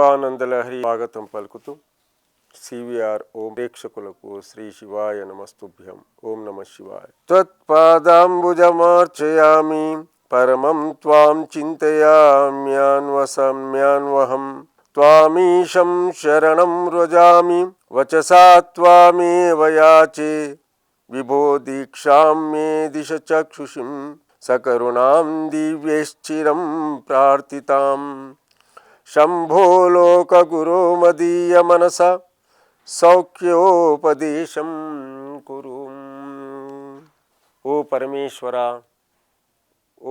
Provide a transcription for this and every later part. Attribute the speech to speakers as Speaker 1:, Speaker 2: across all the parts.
Speaker 1: శివానందలహరి స్వాగతం పలుకుతూ సివిఆర్ ఓం ప్రేక్షకులకు శ్రీ శివాయ నమస్తుభ్యం. ఓం నమ శివాయ. త్వత్పాదాంబుజమార్చయామి పరమం త్వాం చింతయామ్యాన్వసమ్యాన్వహం త్వామీశం శరణం వ్రజామి వచసా త్వామేవ యాచే విభో దీక్షాం మే దిశ చక్షుషిం సకరుణాం దివ్యైశ్చిరం ప్రార్థితాం. శంభో లోకగురో మదీయ మనస సౌఖ్యోపదేశం కురు. ఓ పరమేశ్వర,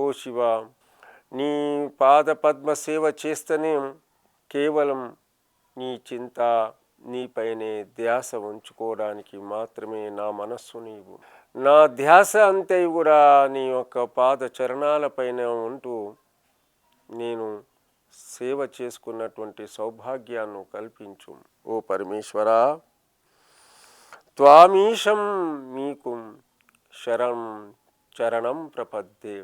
Speaker 1: ఓ శివ, నీ పాద పద్మ సేవ చేస్తేనే కేవలం నీ చింత నీపైనే ధ్యాస ఉంచుకోవడానికి మాత్రమే నా మనస్సు నీవు. నా ధ్యాస అంతే కూడా నీ యొక్క పాద చరణాలపైన ఉంటూ నేను సేవ చేసుకున్నటువంటి సౌభాగ్యాన్ని కల్పించు. ఓ పరమేశ్వర, త్వామీశం మీకు చరణం ప్రపద్దే.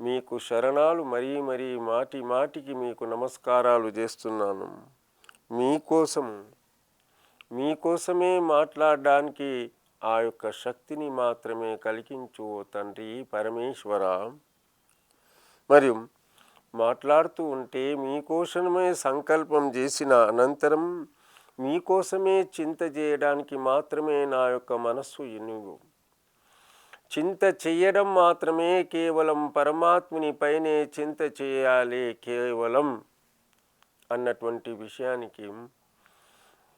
Speaker 1: మీకు శరణాలు మరీ మాటి మాటికి మీకు నమస్కారాలు చేస్తున్నాను. మీకోసమే మాట్లాడడానికి ఆ యొక్క శక్తిని మాత్రమే కలిగించు ఓ తండ్రి పరమేశ్వర. మరియు మాట్లాడుతూ ఉంటే మీకోసమే సంకల్పం చేసిన అనంతరం మీకోసమే చింత చేయడానికి మాత్రమే నా యొక్క మనస్సు ఎన్నుగు. చింత చెయ్యడం మాత్రమే కేవలం పరమాత్ముని పైనే చింత చేయాలి కేవలం అన్నటువంటి విషయానికి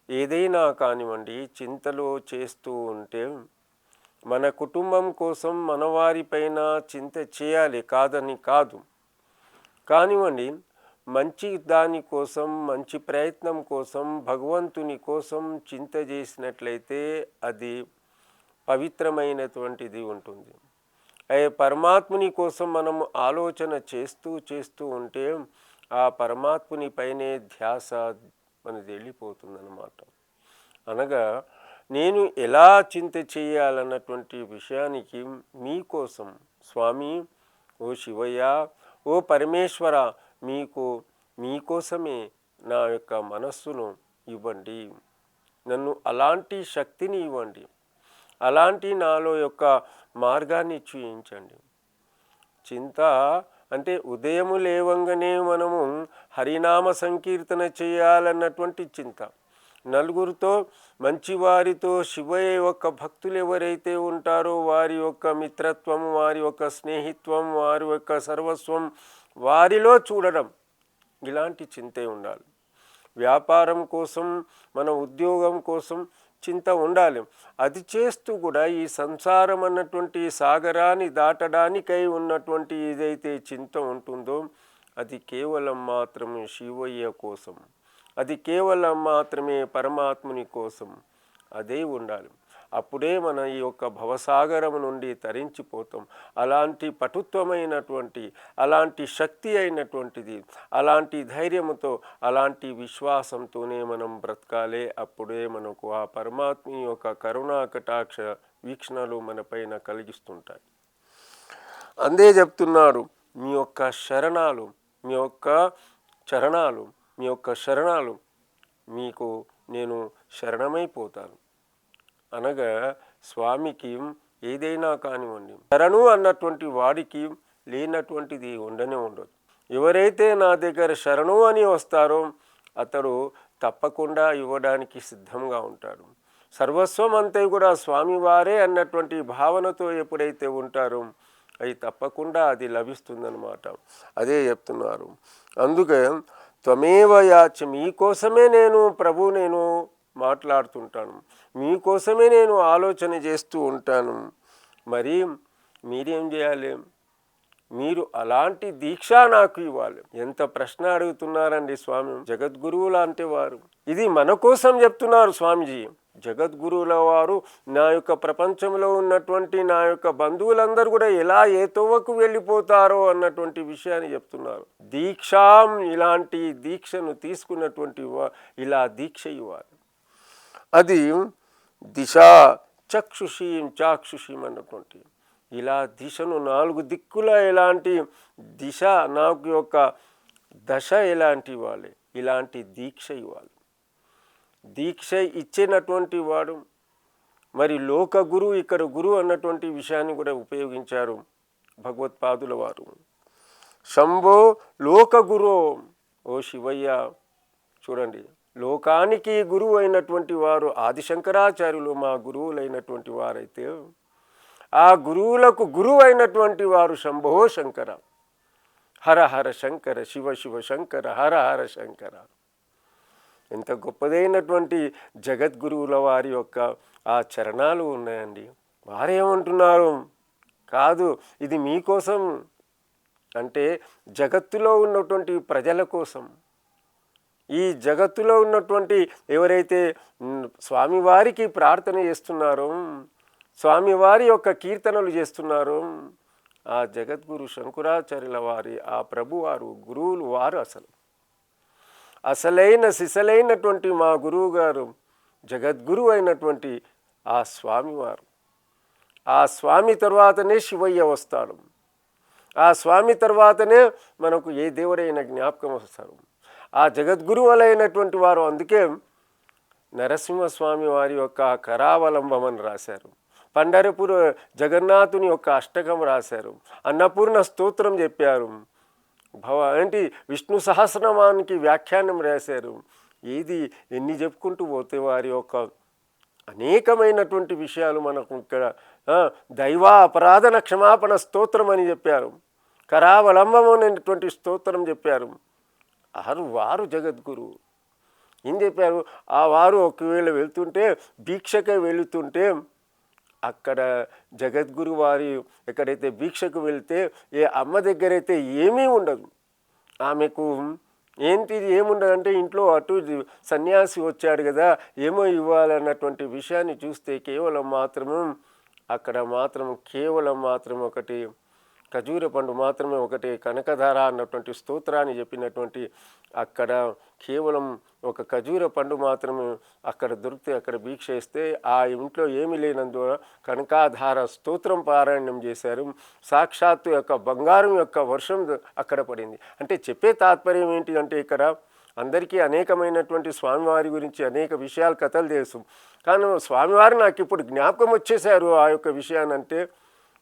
Speaker 1: ఏదైనా కానివ్వండి చింతలో చేస్తూ ఉంటే మన కుటుంబం కోసం మన వారిపైన చింత చేయాలి, కాదని కాదు. కానివ్వండి, మంచి దానికోసం, మంచి ప్రయత్నం కోసం, భగవంతుని కోసం చింత చేసినట్లయితే అది పవిత్రమైనటువంటిది ఉంటుంది. పరమాత్ముని కోసం మనం ఆలోచన చేస్తూ ఉంటే ఆ పరమాత్ముని పైనే ధ్యాస మనది వెళ్ళిపోతుందన్నమాట. అనగా నేను ఎలా చింత చేయాలన్నటువంటి విషయానికి మీకోసం స్వామి, ఓ శివయ్య, ఓ పరమేశ్వర, మీకోసమే నా యొక్క మనస్సును ఇవ్వండి. నన్ను అలాంటి శక్తిని ఇవ్వండి. అలాంటి నాలో యొక్క మార్గాన్ని చూయించండి. చింత అంటే ఉదయము లేవంగానే మనము హరినామ సంకీర్తన చేయాలన్నటువంటి చింత. నలుగురితో మంచివారితో శివయ్య యొక్క భక్తులు ఎవరైతే ఉంటారో వారి యొక్క మిత్రత్వం, వారి యొక్క స్నేహిత్వం, వారి యొక్క సర్వస్వం వారిలో చూడడం, ఇలాంటి చింతే ఉండాలి. వ్యాపారం కోసం, మన ఉద్యోగం కోసం చింత ఉండాలి. అది చేస్తూ కూడా ఈ సంసారం అన్నటువంటి సాగరాన్ని దాటడానికై ఉన్నటువంటి ఏదైతే చింత ఉంటుందో అది కేవలం మాత్రమే శివయ్య కోసం, అది కేవలం మాత్రమే పరమాత్ముని కోసం అదే ఉండాలి. అప్పుడే మన ఈ యొక్క భవసాగరం నుండి తరించిపోతాం. అలాంటి పటుత్వమైనటువంటి, అలాంటి శక్తి అయినటువంటిది, అలాంటి ధైర్యంతో, అలాంటి విశ్వాసంతోనే మనం బ్రతకాలే. అప్పుడే మనకు ఆ పరమాత్మ యొక్క కరుణా కటాక్ష వీక్షణలు మన పైన కలిగిస్తుంటాయి. అందే చెప్తున్నాడు, మీ యొక్క శరణాలు, మీ యొక్క చరణాలు, మీ యొక్క శరణాలు మీకు నేను శరణమైపోతాను. అనగా స్వామికి ఏదైనా కానివ్వండి, శరణు అన్నటువంటి వాడికి లేనటువంటిది ఉండనే ఉండదు. ఎవరైతే నా దగ్గర శరణు అని వస్తారో అతడు తప్పకుండా ఇవ్వడానికి సిద్ధంగా ఉంటాడు. సర్వస్వం అంతా కూడా స్వామివారే అన్నటువంటి భావనతో ఎప్పుడైతే ఉంటారో అది తప్పకుండా అది లభిస్తుందన్నమాట. అదే చెప్తున్నారు. అందుకే త్వమేవ యాచ, మీకోసమే నేను మాట్లాడుతుంటాను, మీకోసమే నేను ఆలోచన చేస్తూ ఉంటాను. మరి మీరేం చేయాలి? మీరు అలాంటి దీక్ష నాకు ఇవ్వాలి. ఎంత ప్రశ్న అడుగుతున్నారండి స్వామి. జగద్గురువు లాంటి వారు ఇది మన కోసం చెప్తున్నారు స్వామిజీ. జగద్గురువుల వారు నా యొక్క ప్రపంచంలో ఉన్నటువంటి నా యొక్క బంధువులందరూ కూడా ఎలా ఏ తోవకు వెళ్ళిపోతారో అన్నటువంటి విషయాన్ని చెప్తున్నారు. దీక్షాం, ఇలాంటి దీక్షను తీసుకున్నటువంటి ఇలా దీక్ష ఇవ్వాలి. అది దిశ చాక్షుషీం అన్నటువంటి ఇలా దిశను 4 దిక్కుల ఎలాంటి దిశ నాకు యొక్క దశ ఎలాంటి ఇవ్వాలి, ఇలాంటి దీక్ష ఇవ్వాలి. దీక్ష ఇచ్చినటువంటి వాడు మరి లోక గురువు, ఇక్కడ గురువు అన్నటువంటి విషయాన్ని కూడా ఉపయోగించారు భగవత్పాదుల వారు. శంభో లోక గురో, ఓ శివయ్య. చూడండి, లోకానికి గురువు అయినటువంటి వారు ఆదిశంకరాచార్యులు మా గురువులైనటువంటి వారైతే, ఆ గురువులకు గురువు అయినటువంటి వారు శంభో శంకర, హర హర శంకర, శివ శివ శంకర, హర హర శంకర. ఎంత గొప్పదైనటువంటి జగద్గురువుల వారి యొక్క ఆ చరణాలు ఉన్నాయండి. వారేమంటున్నారు, కాదు ఇది మీకోసం అంటే జగత్తులో ఉన్నటువంటి ప్రజల కోసం, ఈ జగత్తులో ఉన్నటువంటి ఎవరైతే స్వామివారికి ప్రార్థన చేస్తున్నారో, స్వామివారి యొక్క కీర్తనలు చేస్తున్నారో, ఆ జగద్గురు శంకరాచార్యుల వారి ఆ ప్రభువారు గురువులు వారు అసలైన సిసలైనటువంటి మా గురువు గారు జగద్గురు అయినటువంటి ఆ స్వామివారు. ఆ స్వామి తర్వాతనే శివయ్య వస్తాడు. ఆ స్వామి తర్వాతనే మనకు ఏ దేవుడైన జ్ఞాపకం వస్తారు. ఆ జగద్గురువులైనటువంటి వారు అందుకే నరసింహస్వామి వారి యొక్క కరావలంబం అని రాశారు. పండరపుర జగన్నాథుని యొక్క అష్టకం రాశారు. అన్నపూర్ణ స్తోత్రం చెప్పారు. ఏంటి విష్ణు సహస్రనామానికి వ్యాఖ్యానం రాశారు. ఏది ఎన్ని చెప్పుకుంటూ పోతే వారి యొక్క అనేకమైనటువంటి విషయాలు మనకు ఇక్కడ దైవ అపరాధన క్షమాపణ స్తోత్రం అని చెప్పారు. కరావలంబం అనేటువంటి స్తోత్రం చెప్పారు. వారు జగద్గురు ఏం చెప్పారు, ఆ వారు ఒకవేళ వెళ్తుంటే భిక్షకే వెళుతుంటే అక్కడ జగద్గురు వారి ఎక్కడైతే భిక్షకు వెళ్తే ఏ అమ్మ దగ్గరైతే ఏమీ ఉండదు, ఆమెకు ఏంటిది ఏముండదంటే ఇంట్లో అటు సన్యాసి వచ్చాడు కదా ఏమో ఇవ్వాలన్నటువంటి విషయాన్ని చూస్తే కేవలం మాత్రము అక్కడ మాత్రం కేవలం మాత్రం ఒకటి ఖజూర పండు మాత్రమే, ఒకటి కనకధార అన్నటువంటి స్తోత్రాన్ని చెప్పినటువంటి అక్కడ కేవలం ఒక ఖజూర పండు మాత్రమే అక్కడ దొరికితే అక్కడ భిక్ష ఇస్తే ఆ ఇంట్లో ఏమీ లేనందువల్ల కనకాధార స్తోత్రం పారాయణం చేశారు. సాక్షాత్తు యొక్క బంగారం యొక్క వర్షం అక్కడ పడింది. అంటే చెప్పే తాత్పర్యం ఏంటి అంటే ఇక్కడ అందరికీ అనేకమైనటువంటి స్వామివారి గురించి అనేక విషయాలు కథలు తెలుసు, కానీ స్వామివారు నాకు ఇప్పుడు జ్ఞాపకం వచ్చేసారు ఆ యొక్క విషయాన్ని. అంటే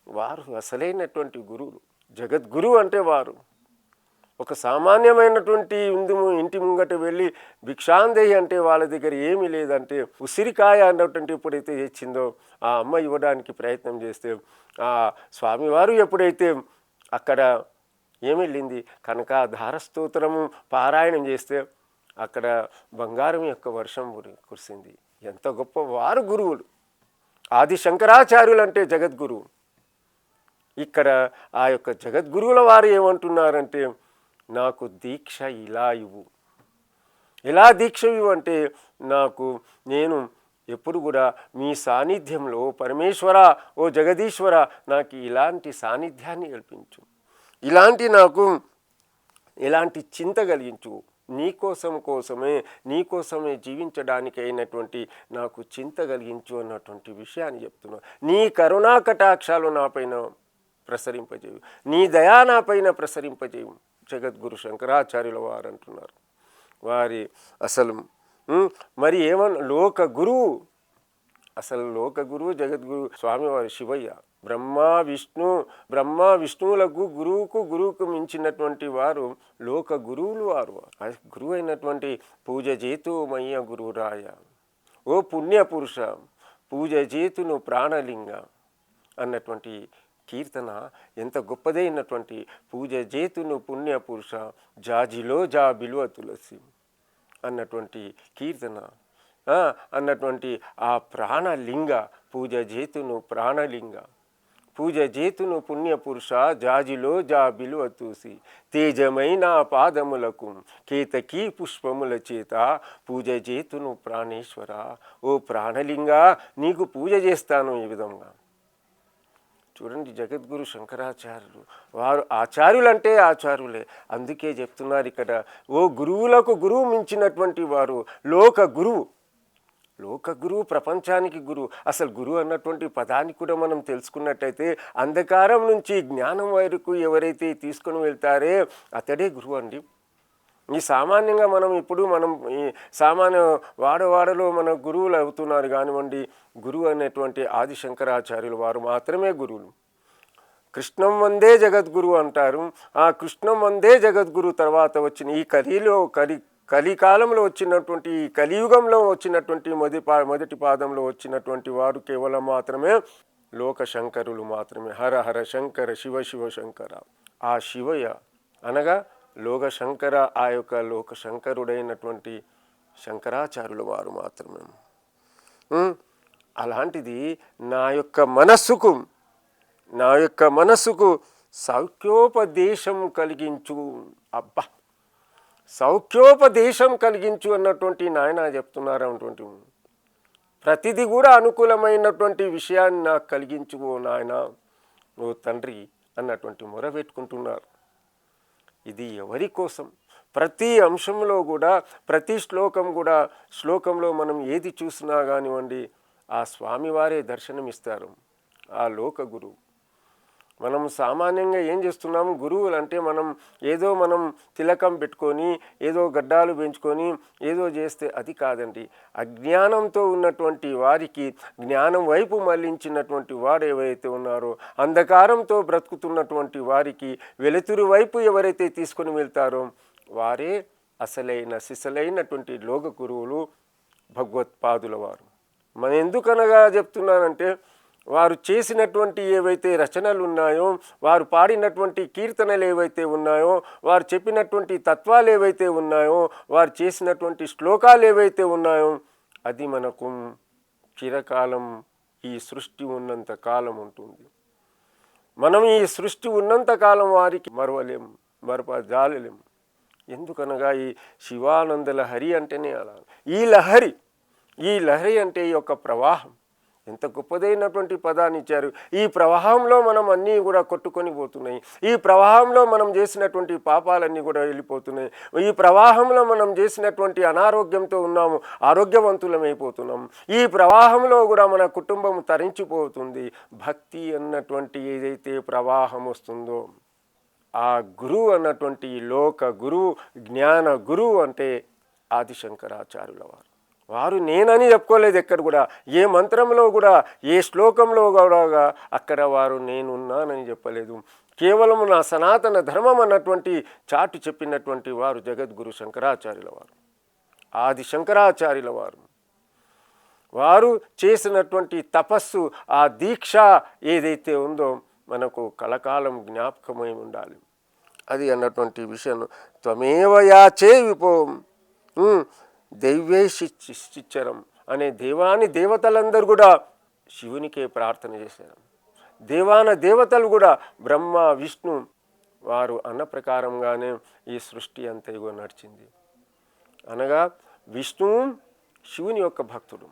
Speaker 1: వారు అసలైనటువంటి గురువులు, జగద్గురువు అంటే వారు. ఒక సామాన్యమైనటువంటి ఇంటి ముంగట వెళ్ళి భిక్షాందేహి అంటే వాళ్ళ దగ్గర ఏమీ లేదంటే ఉసిరికాయ అన్నటువంటి ఎప్పుడైతే ఇచ్చిందో ఆ అమ్మ ఇవ్వడానికి ప్రయత్నం చేస్తే ఆ స్వామివారు ఎప్పుడైతే అక్కడ ఏమి వెళ్ళింది కనకాధార స్తోత్రము పారాయణం చేస్తే అక్కడ బంగారం యొక్క వర్షం కురిసింది. ఎంత గొప్ప వారు గురువులు. ఆది శంకరాచార్యులు అంటే జగద్గురువు. ఇక్కడ ఆ యొక్క జగద్గురువుల వారు ఏమంటున్నారంటే నాకు దీక్ష ఇలా ఇవ్వు. ఎలా దీక్ష ఇవ్వు అంటే నేను ఎప్పుడు కూడా మీ సాన్నిధ్యంలో పరమేశ్వర ఓ జగదీశ్వర నాకు ఇలాంటి సాన్నిధ్యాన్ని కల్పించు, నాకు ఎలాంటి చింత కలిగించు, నీకోసమే జీవించడానికి అయినటువంటి నాకు చింత కలిగించు అన్నటువంటి విషయాన్ని చెప్తున్నా. నీ కరుణా కటాక్షాలు నాపైన ప్రసరింపజేయు, నీ దయా నాపైన ప్రసరింపజేయు జగద్గురు శంకరాచార్యుల వారు అంటున్నారు. వారి అసలు మరి లోక గురువు, అసలు లోక గురువు జగద్గురు స్వామివారి శివయ్య. బ్రహ్మ విష్ణువులకు గురువుకు మించినటువంటి వారు లోక గురువులు. వారు గురువు అయినటువంటి పూజ చేతుమయ్య గురురాయ, ఓ పుణ్యపురుష పూజ చేతును ప్రాణలింగ అన్నటువంటి కీర్తన ఎంత గొప్పదైనటువంటి పూజ చేతును పుణ్యపురుష జాజిలో జా బిలువ తులసి అన్నటువంటి కీర్తన అన్నటువంటి ఆ ప్రాణలింగ పూజ చేతును ప్రాణలింగ పూజ చేతును పుణ్యపురుష జాజిలో జా బిలువ తులసి తేజమైన పాదములకు కేతకీ పుష్పముల చేత పూజ చేతును ప్రాణేశ్వర, ఓ ప్రాణలింగ నీకు పూజ చేస్తాను. ఈ విధంగా చూడండి జగద్గురు శంకరాచార్యులు వారు ఆచార్యులు అంటే ఆచార్యులే. అందుకే చెప్తున్నారు ఇక్కడ ఓ గురువులకు గురువు మించినటువంటి వారు లోక గురువు ప్రపంచానికి గురువు. అసలు గురువు అన్నటువంటి పదాన్ని కూడా మనం తెలుసుకున్నట్టయితే అంధకారం నుంచి జ్ఞానం వరకు ఎవరైతే తీసుకొని వెళ్తారే అతడే గురువు అండి. ఈ సామాన్యంగా మనం ఈ సామాన్య వాడవాడలో మన గురువులు అవుతున్నారు కానివ్వండి. గురువు అనేటువంటి ఆది శంకరాచార్యులు వారు మాత్రమే గురువులు. కృష్ణం వందే జగద్గురు అంటారు. ఆ కృష్ణం వందే జగద్గురు తర్వాత వచ్చిన ఈ కలికాలంలో వచ్చినటువంటి ఈ కలియుగంలో వచ్చినటువంటి మొదటి పాదంలో వచ్చినటువంటి వారు కేవలం మాత్రమే లోకశంకరులు మాత్రమే. హర హర శంకర శివ శివ శంకర. ఆ శివయ్య అనగా లోకశంకర, ఆ యొక్క లోకశంకరుడైనటువంటి శంకరాచార్యుల వారు మాత్రమే. అలాంటిది నా యొక్క మనస్సుకు సౌఖ్యోపదేశం కలిగించు. అబ్బా, సౌఖ్యోపదేశం కలిగించు అన్నటువంటి నాయన చెప్తున్నారు. అన్నటువంటి ప్రతిదీ కూడా అనుకూలమైనటువంటి విషయాన్ని నాకు కలిగించు ఓ నాయన, ఓ తండ్రి అన్నటువంటి మొర పెట్టుకుంటున్నారు. ఇది ఎవరి కోసం? ప్రతి అంశంలో కూడా, ప్రతి శ్లోకంలో మనం ఏది చూసినా కానివ్వండి, ఆ స్వామివారే దర్శనమిస్తారు, ఆ లోక గురువు. మనం సామాన్యంగా ఏం చేస్తున్నాము? గురువులు అంటే మనం తిలకం పెట్టుకొని, ఏదో గడ్డాలు పెంచుకొని ఏదో చేస్తే అది కాదండి. అజ్ఞానంతో ఉన్నటువంటి వారికి జ్ఞానం వైపు మళ్లించినటువంటి వారు ఎవరైతే ఉన్నారో, అంధకారంతో బ్రతుకుతున్నటువంటి వారికి వెలుతురు వైపు ఎవరైతే తీసుకొని వెళ్తారో వారే అసలైన సిసలైనటువంటి లోక గురువులు, భగవత్పాదుల వారు. మనం ఎందుకనగా చెప్తున్నానంటే, వారు చేసినటువంటి ఏవైతే రచనలు ఉన్నాయో, వారు పాడినటువంటి కీర్తనలు ఏవైతే ఉన్నాయో, వారు చెప్పినటువంటి తత్వాలు ఏవైతే ఉన్నాయో, వారు చేసినటువంటి శ్లోకాలు ఏవైతే ఉన్నాయో, అది మనకు చిరకాలం, ఈ సృష్టి ఉన్నంత కాలం ఉంటుంది. మనం ఈ సృష్టి ఉన్నంత కాలం వారికి మరపజాలలేం. ఎందుకనగా ఈ శివానంద లహరి అంటేనే అలా. ఈ లహరి అంటే ఈ యొక్క ప్రవాహం ఎంత గొప్పదైనటువంటి పదాన్ని ఇచ్చారు. ఈ ప్రవాహంలో మనం అన్నీ కూడా కొట్టుకొని పోతున్నాయి. ఈ ప్రవాహంలో మనం చేసినటువంటి పాపాలన్నీ కూడా వెళ్ళిపోతున్నాయి. ఈ ప్రవాహంలో మనం చేసినటువంటి అనారోగ్యంతో ఉన్నాము, ఆరోగ్యవంతులమైపోతున్నాం. ఈ ప్రవాహంలో కూడా మన కుటుంబం తరించిపోతుంది. భక్తి అన్నటువంటి ఏదైతే ప్రవాహం వస్తుందో, ఆ గురువు అన్నటువంటి లోక గురువు, జ్ఞాన గురువు అంటే ఆది శంకరాచార్యుల వారు. వారు నేనని చెప్పుకోలేదు ఎక్కడ కూడా. ఏ మంత్రంలో కూడా, ఏ శ్లోకంలో కూడా అక్కడ వారు నేనున్నానని చెప్పలేదు. కేవలం నా సనాతన ధర్మం అన్నటువంటి చాటు చెప్పినటువంటి వారు జగద్గురు శంకరాచార్యుల వారు, ఆది శంకరాచార్యుల వారు. వారు చేసినటువంటి తపస్సు, ఆ దీక్ష ఏదైతే ఉందో మనకు కలకాలం జ్ఞాపకమై ఉండాలి. అది అన్నటువంటి విషయం. త్వమేవ యాచే విపో దైవేశిచ్చరం అనే దేవతలందరూ కూడా శివునికే ప్రార్థన చేశారు. దేవతలు కూడా బ్రహ్మ విష్ణు వారు అన్న ప్రకారంగానే ఈ సృష్టి అంతా ఇగో నడిచింది. అనగా విష్ణువు శివుని యొక్క భక్తుడు.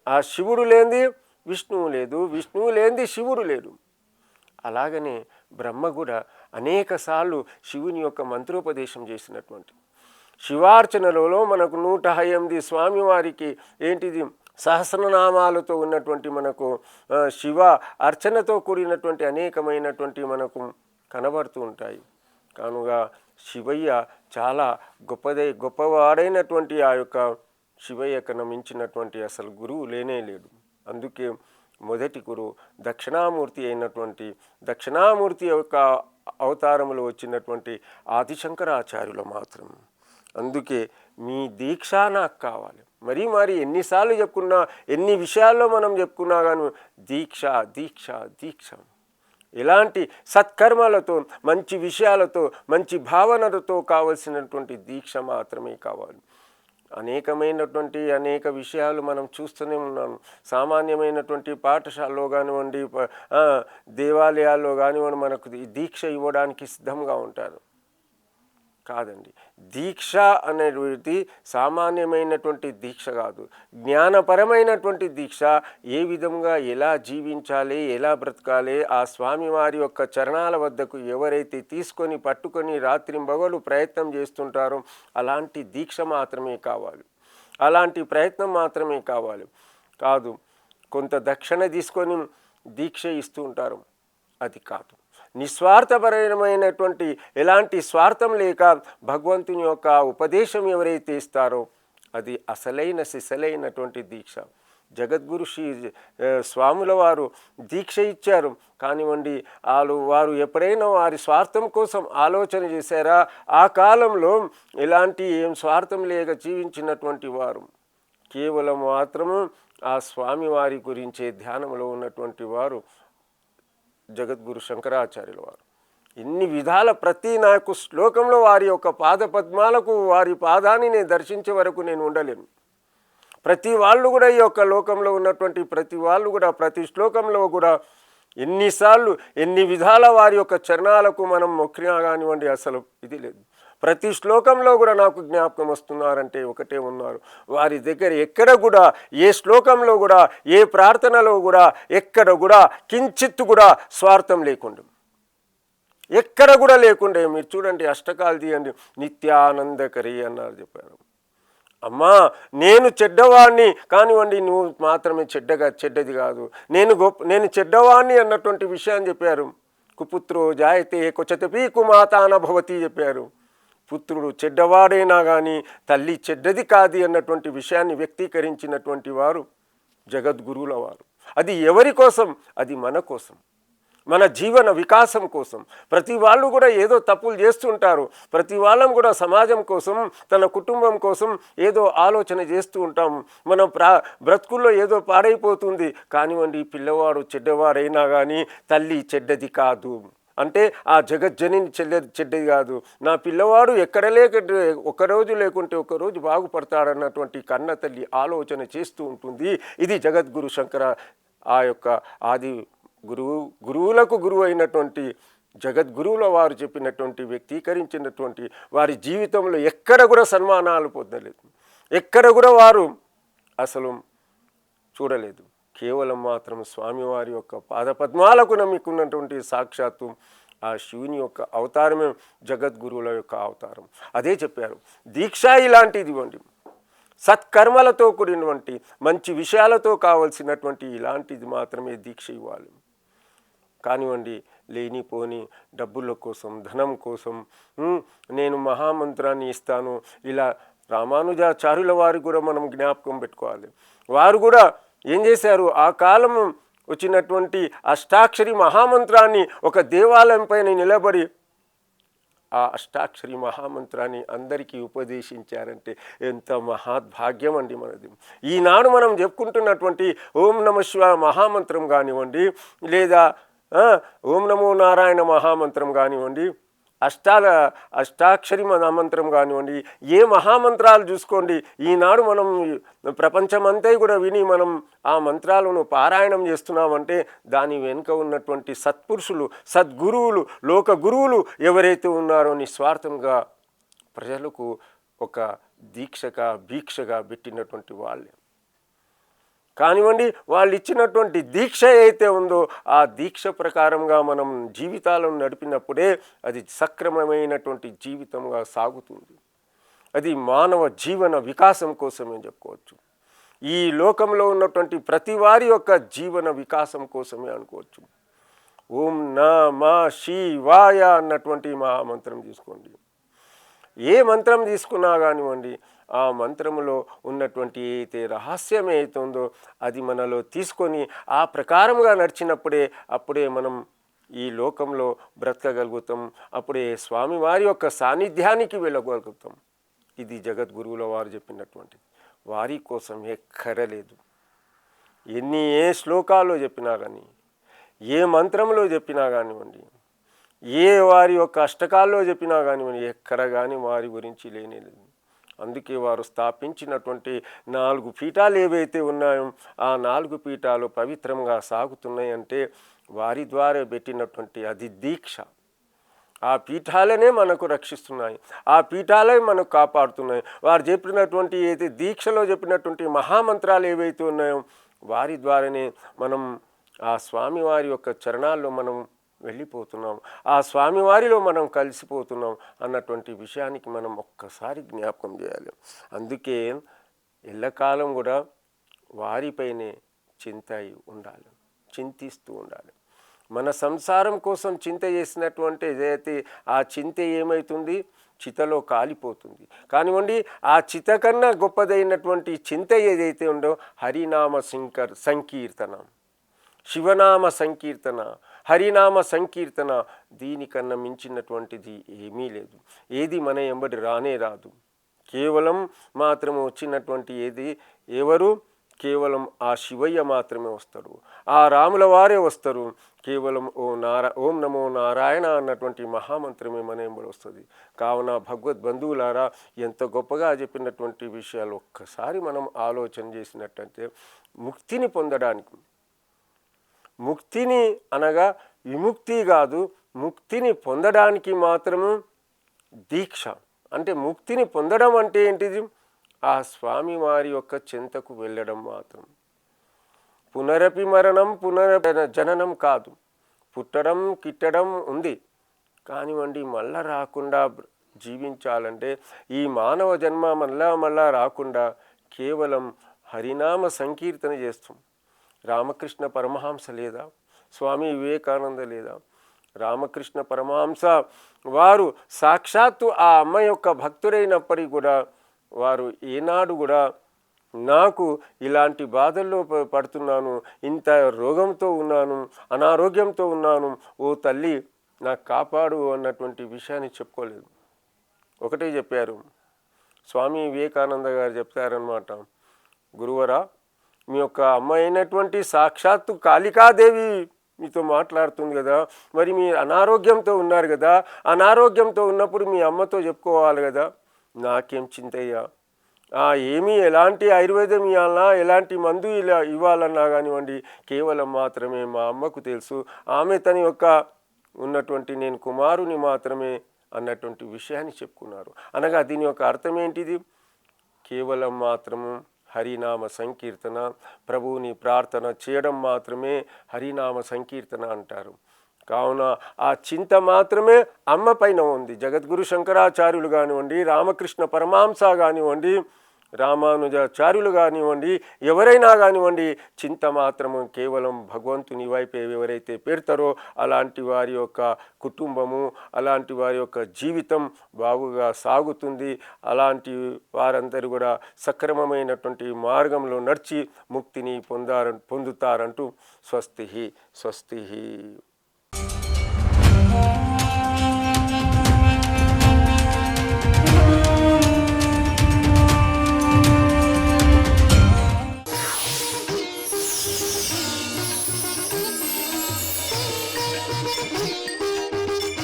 Speaker 1: ఆ శివుడు లేనిది విష్ణువు లేదు, విష్ణువు లేనిది శివుడు లేడు. అలాగనే బ్రహ్మ కూడా అనేకసార్లు శివుని యొక్క మంత్రోపదేశం చేసినటువంటి శివార్చనలలో మనకు 108 స్వామివారికి ఏంటిది సహస్రనామాలతో ఉన్నటువంటి మనకు శివ అర్చనతో కూడినటువంటి అనేకమైనటువంటి మనకు కనబడుతూ ఉంటాయి. కనుక శివయ్య చాలా గొప్పవాడైనటువంటి ఆ యొక్క శివయ్యకు మించినటువంటి అసలు గురువు లేనే లేడు. అందుకే మొదటి గురువు దక్షిణామూర్తి అయినటువంటి దక్షిణామూర్తి యొక్క అవతారంలో వచ్చినటువంటి ఆదిశంకరాచార్యులు మాత్రం. అందుకే మీ దీక్ష నాకు కావాలి. మరి ఎన్నిసార్లు చెప్పుకున్నా, ఎన్ని విషయాల్లో మనం చెప్పుకున్నా కానీ దీక్ష దీక్ష దీక్ష. ఎలాంటి సత్కర్మలతో, మంచి విషయాలతో, మంచి భావనలతో కావలసినటువంటి దీక్ష మాత్రమే కావాలి. అనేక విషయాలు మనం చూస్తూనే ఉన్నాము. సామాన్యమైనటువంటి పాఠశాలలో కానివ్వండి, దేవాలయాల్లో కానివ్వండి, మనకు దీక్ష ఇవ్వడానికి సిద్ధంగా ఉంటారు. కాదండి, దీక్ష అనేది సామాన్యమైనటువంటి దీక్ష కాదు, జ్ఞానపరమైనటువంటి దీక్ష. ఏ విధంగా ఎలా జీవించాలి, ఎలా బ్రతకాలి, ఆ స్వామివారి యొక్క చరణాల వద్దకు ఎవరైతే పట్టుకొని రాత్రింబగలు ప్రయత్నం చేస్తుంటారో అలాంటి దీక్ష మాత్రమే కావాలి, అలాంటి ప్రయత్నం మాత్రమే కావాలి. కాదు కొంత దక్షిణ తీసుకొని దీక్ష ఇస్తూ ఉంటారు, అది కాదు. నిస్వార్థపరమైనటువంటి ఎలాంటి స్వార్థం లేక భగవంతుని యొక్క ఉపదేశం ఎవరైతే ఇస్తారో అది అసలైన సిసలైనటువంటి దీక్ష. జగద్గురు శ్రీ స్వాముల వారు దీక్ష ఇచ్చారు కానివ్వండి, వారు ఎప్పుడైనా వారి స్వార్థం కోసం ఆలోచన చేశారా? ఆ కాలంలో ఎలాంటి ఏం స్వార్థం లేక జీవించినటువంటి వారు కేవలం మాత్రము ఆ స్వామి వారి గురించే ధ్యానంలో ఉన్నటువంటి వారు జగద్గురు శంకరాచార్యుల వారు. ఇన్ని విధాల ప్రతి నాకు శ్లోకంలో వారి యొక్క పాదపద్మాలకు వారి పాదాన్ని నేను దర్శించే వరకు నేను ఉండలేను. ప్రతి వాళ్ళు కూడా ఈ యొక్క లోకంలో ఉన్నటువంటి ప్రతి వాళ్ళు కూడా ప్రతి శ్లోకంలో కూడా ఎన్నిసార్లు ఎన్ని విధాల వారి యొక్క చరణాలకు మనం మొక్కినా కానివ్వండి, అసలు ఇది లేదు. ప్రతి శ్లోకంలో కూడా నాకు జ్ఞాపకం వస్తున్నారంటే ఒకటే ఉన్నారు. వారి దగ్గర ఎక్కడ కూడా ఏ శ్లోకంలో కూడా ఏ ప్రార్థనలో కూడా ఎక్కడ కూడా కించిత్తు కూడా స్వార్థం లేకుండా, ఎక్కడ కూడా లేకుండే. మీరు చూడండి, అష్టకాలు తీయండి, నిత్యానందకరి అన్నారు చెప్పారు. అమ్మా నేను చెడ్డవాణ్ణి కానివ్వండి, నువ్వు మాత్రమే చెడ్డది కాదు, నేను చెడ్డవాణ్ణి అన్నటువంటి విషయాన్ని చెప్పారు. కుపుత్రో జాయతే క్వచతపి కుమాతాన భవతి చెప్పారు. పుత్రుడు చెడ్డవాడైనా కానీ తల్లి చెడ్డది కాదు అన్నటువంటి విషయాన్ని వ్యక్తీకరించినటువంటి వారు జగద్గురువుల వారు. అది ఎవరి కోసం? అది మన కోసం, మన జీవన వికాసం కోసం. ప్రతి వాళ్ళు కూడా ఏదో తప్పులు చేస్తుంటారు. ప్రతి వాళ్ళం కూడా సమాజం కోసం, తన కుటుంబం కోసం ఏదో ఆలోచన చేస్తూ ఉంటాము. మన బ్రతుకుల్లో ఏదో పాడైపోతుంది కానివ్వండి, పిల్లవాడు చెడ్డవాడైనా కానీ తల్లి చెడ్డది కాదు అంటే ఆ జగజ్జనిని చెడ్డది కాదు, నా పిల్లవాడు ఎక్కడ ఒకరోజు లేకుంటే ఒకరోజు బాగుపడతాడన్నటువంటి కన్న తల్లి ఆలోచన చేస్తూ ఉంటుంది. ఇది జగద్గురు శంకర ఆ యొక్క ఆది గురువులకు గురువు అయినటువంటి జగద్గురువుల వారు చెప్పినటువంటి వ్యక్తీకరించినటువంటి వారి జీవితంలో ఎక్కడ కూడా సన్మానాలు పొందలేదు, ఎక్కడ కూడా వారు అసలు చూడలేదు. కేవలం మాత్రం స్వామివారి యొక్క పాదపద్మాలకు నమ్ముకున్నటువంటి సాక్షాత్తు ఆ శివుని యొక్క అవతారమే జగద్గురువుల యొక్క అవతారం. అదే చెప్పారు, దీక్ష ఇలాంటిది ఇవ్వండి, సత్కర్మలతో కూడినటువంటి మంచి విషయాలతో కావలసినటువంటి ఇలాంటిది మాత్రమే దీక్ష ఇవ్వాలి. కానివ్వండి, లేనిపోని డబ్బుల కోసం, ధనం కోసం నేను మహామంత్రాన్ని ఇస్తాను, ఇలా రామానుజాచార్యుల వారు కూడా మనం జ్ఞాపకం పెట్టుకోవాలి. వారు కూడా ఏం చేశారు? ఆ కాలం వచ్చినటువంటి అష్టాక్షరి మహామంత్రాన్ని ఒక దేవాలయం పైన నిలబడి ఆ అష్టాక్షరి మహామంత్రాన్ని అందరికీ ఉపదేశించారంటే ఎంత మహాద్భాగ్యం అండి మనది. ఈనాడు మనం చెప్పుకుంటున్నటువంటి ఓం నమ శివాయ మహామంత్రం కానివ్వండి, లేదా ఓం నమో నారాయణ మహామంత్రం కానివ్వండి, అష్టాక్షరి మహామంత్రం కానివ్వండి, ఏ మహామంత్రాలు చూసుకోండి, ఈనాడు మనం ప్రపంచమంతా కూడా విని మనం ఆ మంత్రాలను పారాయణం చేస్తున్నామంటే దాని వెనుక ఉన్నటువంటి సత్పురుషులు, సద్గురువులు, లోక గురువులు ఎవరైతే ఉన్నారో నిస్వార్థంగా ప్రజలకు ఒక భీక్షగా పెట్టినటువంటి వాళ్ళే కానివ్వండి. వాళ్ళు ఇచ్చినటువంటి దీక్ష అయితే ఉందో ఆ దీక్ష ప్రకారంగా మనం జీవితాలను నడిపినప్పుడే అది సక్రమమైనటువంటి జీవితంగా సాగుతుంది. అది మానవ జీవన వికాసం కోసమే చెప్పుకోవచ్చు. ఈ లోకంలో ఉన్నటువంటి ప్రతి వారి యొక్క జీవన వికాసం కోసమే అనుకోవచ్చు. ఓం నమః శివాయ అన్నటువంటి మహామంత్రం తీసుకోండి, ఏ మంత్రం తీసుకున్నా కానివ్వండి, ఆ మంత్రములో ఉన్నటువంటి అయితే రహస్యం ఏతుందో అది మనలో తీసుకొని ఆ ప్రకారంగా నడిచినప్పుడే అప్పుడే మనం ఈ లోకంలో బ్రతకగలుగుతాం. అప్పుడే స్వామివారి యొక్క సాన్నిధ్యానికి వెళ్ళగలుగుతాం. ఇది జగద్గురువుల వారు చెప్పినటువంటిది. వారి కోసం ఎక్కరలేదు. ఏ శ్లోకాల్లో చెప్పినా కానీ, ఏ మంత్రంలో చెప్పినా కానివ్వండి, ఏ వారి యొక్క అష్టకాల్లో చెప్పినా కానివ్వండి, ఎక్కడ కానీ వారి గురించి లేనేలేదు. అందుకే వారు స్థాపించినటువంటి 4 పీఠాలు ఏవైతే ఉన్నాయో ఆ 4 పీఠాలు పవిత్రంగా సాగుతున్నాయంటే వారి ద్వారా పెట్టినటువంటి అది దీక్ష. ఆ పీఠాలనే మనకు రక్షిస్తున్నాయి, ఆ పీఠాలే మనకు కాపాడుతున్నాయి. వారు చెప్పినటువంటి ఏదైతే దీక్షలో చెప్పినటువంటి మహామంత్రాలు ఏవైతే ఉన్నాయో వారి ద్వారానే మనం ఆ స్వామివారి యొక్క చరణాల్లో మనం వెళ్ళిపోతున్నాం, ఆ స్వామివారిలో మనం కలిసిపోతున్నాం అన్నటువంటి విషయానికి మనం ఒక్కసారి జ్ఞాపకం చేయాలి. అందుకే ఎల్లకాలం కూడా వారిపైనే చింతిస్తూ ఉండాలి. మన సంసారం కోసం చింత చేసినటువంటి ఏదైతే ఆ చింత ఏమవుతుంది, చితలో కాలిపోతుంది. కానివ్వండి, ఆ చిత కన్నా గొప్పదైనటువంటి చింత ఏదైతే ఉందో హరినామ సంకీర్తన, శివనామ సంకీర్తన, హరినామ సంకీర్తన, దీనికన్నా మించినటువంటిది ఏమీ లేదు. ఏది మన ఎంబడి రానే రాదు. కేవలం మాత్రము వచ్చినటువంటి ఎవరు, కేవలం ఆ శివయ్య మాత్రమే వస్తాడు, ఆ రాముల వారే వస్తారు. కేవలం ఓం నమో నారాయణ అన్నటువంటి మహామంత్రమే మన ఎంబడి వస్తుంది. కావున భగవద్బంధువులారా, ఎంత గొప్పగా చెప్పినటువంటి విషయాలు ఒక్కసారి మనం ఆలోచన చేసినట్టయితే ముక్తిని పొందడానికి, ముక్తిని అనగా విముక్తి కాదు, ముక్తిని పొందడానికి మాత్రము దీక్ష. అంటే ముక్తిని పొందడం అంటే ఏంటిది, ఆ స్వామి వారి యొక్క చెంతకు వెళ్ళడం మాత్రం. పునరపి మరణం జననం కాదు, పుట్టడం కిట్టడం ఉంది. కానివ్వండి, మళ్ళా రాకుండా జీవించాలంటే ఈ మానవ జన్మ మళ్ళా రాకుండా కేవలం హరినామ సంకీర్తన చేస్తాం. రామకృష్ణ పరమహంస లేదా, స్వామి వివేకానంద లేదా, రామకృష్ణ పరమహంస వారు సాక్షాత్తు ఆ అమ్మ యొక్క భక్తుడైనప్పటికీ కూడా వారు ఏనాడు కూడా నాకు ఇలాంటి బాధల్లో పడుతున్నాను, ఇంత రోగంతో ఉన్నాను, అనారోగ్యంతో ఉన్నాను, ఓ తల్లి నాకు కాపాడు అన్నటువంటి విషయాన్ని చెప్పుకోలేదు. ఒకటే చెప్పారు, స్వామి వివేకానంద గారు చెప్తారనమాట, గురువరా, మీ యొక్క అమ్మ అయినటువంటి సాక్షాత్తు కాళికాదేవి మీతో మాట్లాడుతుంది కదా, మరి మీ అనారోగ్యంతో ఉన్నారు కదా, అనారోగ్యంతో ఉన్నప్పుడు మీ అమ్మతో చెప్పుకోవాలి కదా, నాకేం చింతయ్యా, ఏమీ ఎలాంటి ఆయుర్వేదం ఇవ్వాలన్నా, ఎలాంటి మందు ఇలా ఇవ్వాలన్నా కానివ్వండి, కేవలం మాత్రమే మా అమ్మకు తెలుసు, ఆమె తన యొక్క ఉన్నటువంటి నేను కుమారుని మాత్రమే అన్నటువంటి విషయాన్ని చెప్పుకున్నారు. అనగా దీని యొక్క అర్థం ఏంటిది, కేవలం మాత్రము హరినామ సంకీర్తన, ప్రభువుని ప్రార్థన చేయడం మాత్రమే హరినామ సంకీర్తన అంటారు. కావున ఆ చింత మాత్రమే అమ్మ పైన ఉంది. జగద్గురు శంకరాచార్యులు కానివ్వండి, రామకృష్ణ పరమహంస కానివ్వండి, రామానుజాచార్యులు కానివ్వండి, ఎవరైనా కానివ్వండి, చింత మాత్రము కేవలం భగవంతుని వైపే ఎవరైతే పెడతారో అలాంటి వారి యొక్క కుటుంబము, అలాంటి వారి యొక్క జీవితం బాగుగా సాగుతుంది. అలాంటి వారందరూ కూడా సక్రమమైనటువంటి మార్గంలో నడిచి ముక్తిని పొందుతారంటూ స్వస్తి.